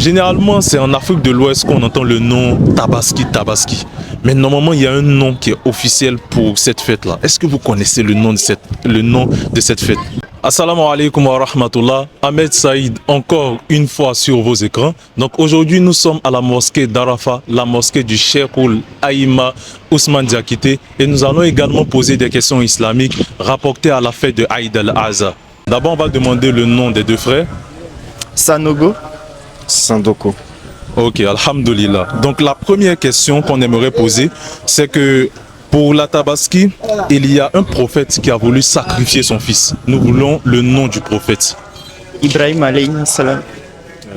généralement, c'est en Afrique de l'Ouest qu'on entend le nom Tabaski, Tabaski. Mais normalement, il y a un nom qui est officiel pour cette fête-là. Est-ce que vous connaissez le nom de cette fête? Assalamu alaikum wa rahmatullah. Ahmed Saïd, encore une fois sur vos écrans. Donc aujourd'hui, nous sommes à la mosquée d'Arafat, la mosquée du Cheikhoul Aïma Ousmane Diakité. Et nous allons également poser des questions islamiques rapportées à la fête de Aïd al-Azha. D'abord, on va demander le nom des deux frères. Sanogo. Sandoko. Ok, alhamdulillah. Donc la première question qu'on aimerait poser, c'est que pour la Tabaski, il y a un prophète qui a voulu sacrifier son fils. Nous voulons le nom du prophète. Ibrahim alayhi salam.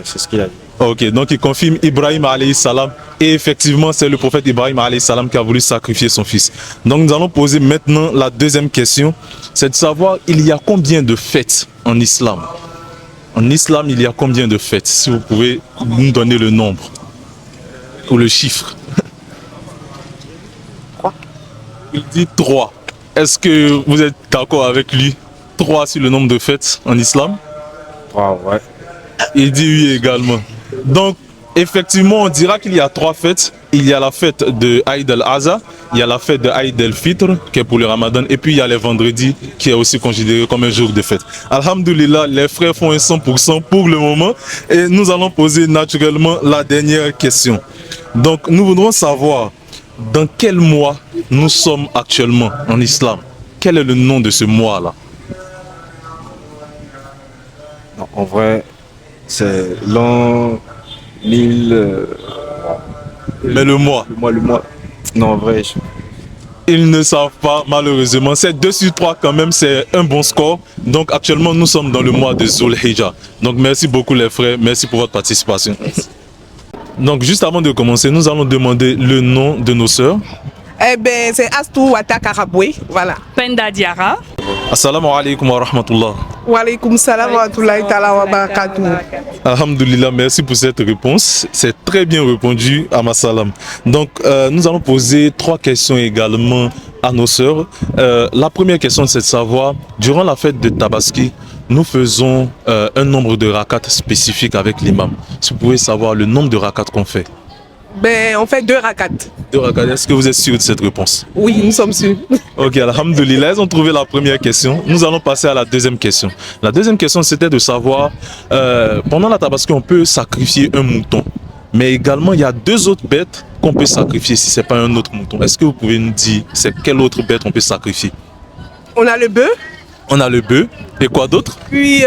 C'est ce qu'il a dit. Ok, donc il confirme Ibrahim alayhi salam. Et effectivement, c'est le prophète Ibrahim alayhi salam qui a voulu sacrifier son fils. Donc nous allons poser maintenant la deuxième question. C'est de savoir, il y a combien de fêtes en islam? En islam, il y a combien de fêtes? Si vous pouvez nous donner le nombre ou le chiffre. Il dit 3. Est-ce que vous êtes d'accord avec lui? 3 sur le nombre de fêtes en islam? 3, ouais. Il dit oui également. Donc, effectivement, on dira qu'il y a 3 fêtes. Il y a la fête de Aïd al-Azha, il y a la fête de Aïd al-Fitr, qui est pour le Ramadan, et puis il y a les vendredis, qui est aussi considéré comme un jour de fête. Alhamdulillah, les frères font un 100% pour le moment, et nous allons poser naturellement la dernière question. Donc, nous voudrons savoir dans quel mois nous sommes actuellement en islam. Quel est le nom de ce mois-là? En vrai, c'est l'an 1000... Mais le mois? Le mois. Non, en vrai, Ils ne savent pas, malheureusement. C'est 2 sur 3 quand même, c'est un bon score. Donc actuellement, nous sommes dans le mois de Zul Hijjah. Donc merci beaucoup les frères, merci pour votre participation. Donc juste avant de commencer, nous allons demander le nom de nos sœurs. Eh bien, c'est Astou Wata Karaboué, voilà. Penda Diara. Assalamu alaikum wa rahmatullah. Wa alaikum salam wa rahmatullahi ta'ala wa barakatuh. Alhamdulillah, merci pour cette réponse. C'est très bien répondu à ma salam. Donc, nous allons poser 3 questions également à nos sœurs. La première question, c'est de savoir, durant la fête de Tabaski, nous faisons un nombre de rakats spécifique avec l'imam. Si vous pouvez savoir le nombre de rakats qu'on fait. Ben, on fait 2 rakats. 2 rakats, est-ce que vous êtes sûr de cette réponse? Oui, nous sommes sûrs. Ok, alhamdulillah, ils ont trouvé la première question. Nous allons passer à la deuxième question. La deuxième question, c'était de savoir, pendant la Tabaski, on peut sacrifier un mouton. Mais également, il y a 2 autres bêtes qu'on peut sacrifier si ce n'est pas un autre mouton. Est-ce que vous pouvez nous dire, c'est quelle autre bête on peut sacrifier? On a le bœuf. On a le bœuf. Et quoi d'autre? Puis,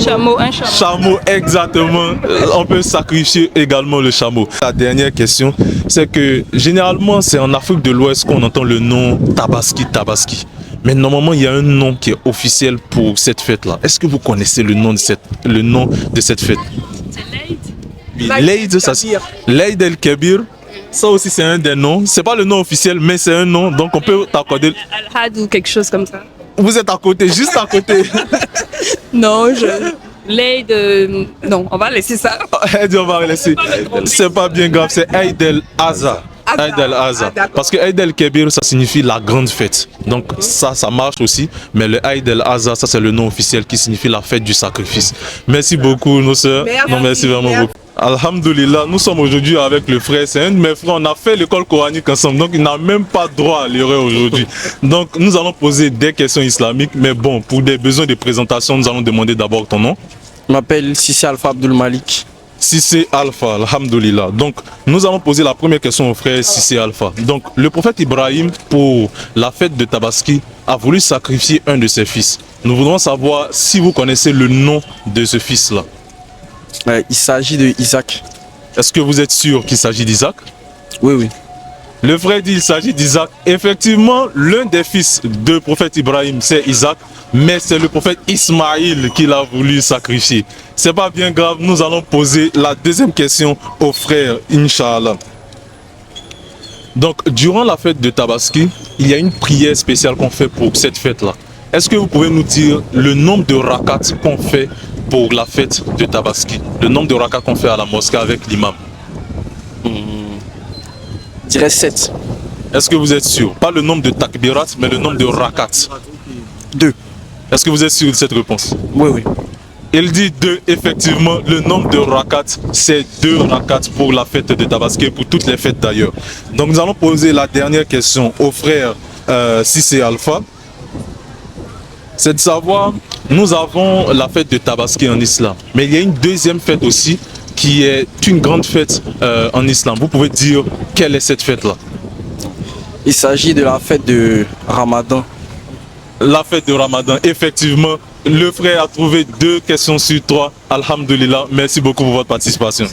Chameau, un chameau. Chameau, exactement. On peut sacrifier également le chameau. La dernière question, c'est que généralement, c'est en Afrique de l'Ouest qu'on entend le nom Tabaski, Tabaski. Mais normalement, il y a un nom qui est officiel pour cette fête-là. Est-ce que vous connaissez le nom de cette fête? C'est l'Aïd. L'Aïd, ça c'est l'Aïd el-Kébir. Ça aussi, c'est un des noms. C'est pas le nom officiel, mais c'est un nom. Donc, on peut t'accorder. Al-Had ou quelque chose comme ça. Vous êtes à côté, juste à côté. Non, l'Aïd. Non, on va laisser ça. On va laisser. C'est pas bien grave, c'est Aïd el-Azha. Aïd el-Azha. Parce que Aïd el-Kébir, ça signifie la grande fête. Donc ça marche aussi. Mais le Aïd el-Azha, ça c'est le nom officiel qui signifie la fête du sacrifice. Merci beaucoup, nos sœurs. Merci vraiment beaucoup. Alhamdulillah, nous sommes aujourd'hui avec le frère. C'est un de mes frères. On a fait l'école coranique ensemble. Donc il n'a même pas droit à l'erreur aujourd'hui. Donc nous allons poser des questions islamiques. Mais bon, pour des besoins de présentation, nous allons demander d'abord ton nom. Je m'appelle Sissi Alpha Abdul Malik. Sissé Alpha, alhamdulillah. Donc, nous allons poser la première question au frère Sissé Alpha. Donc, le prophète Ibrahim, pour la fête de Tabaski, a voulu sacrifier un de ses fils. Nous voudrons savoir si vous connaissez le nom de ce fils-là. Il s'agit de Isaac. Est-ce que vous êtes sûr qu'il s'agit d'Isaac? Oui, oui. Le frère dit qu'il s'agit d'Isaac. Effectivement, l'un des fils du prophète Ibrahim, c'est Isaac. Mais c'est le prophète Ismaïl qui l'a voulu sacrifier. C'est pas bien grave, nous allons poser la deuxième question au frère, Inch'Allah. Donc, durant la fête de Tabaski, il y a une prière spéciale qu'on fait pour cette fête-là. Est-ce que vous pouvez nous dire le nombre de rakats qu'on fait pour la fête de Tabaski? Le nombre de rakats qu'on fait à la mosquée avec l'imam? Je dirais 7. Est-ce que vous êtes sûr? Pas le nombre de takbirat, mais le nombre de rakats. 2. Est-ce que vous êtes sûr de cette réponse? Oui, oui. Il dit 2, effectivement, le nombre de rakats, c'est 2 rakats pour la fête de Tabaski, pour toutes les fêtes d'ailleurs. Donc nous allons poser la dernière question au frère Cissé Alpha. C'est de savoir, nous avons la fête de Tabaski en islam, mais il y a une deuxième fête aussi qui est une grande fête en islam. Vous pouvez dire quelle est cette fête-là? Il s'agit de la fête de Ramadan. La fête de Ramadan, effectivement, le frère a trouvé 2 questions sur 3. Alhamdulillah, merci beaucoup pour votre participation.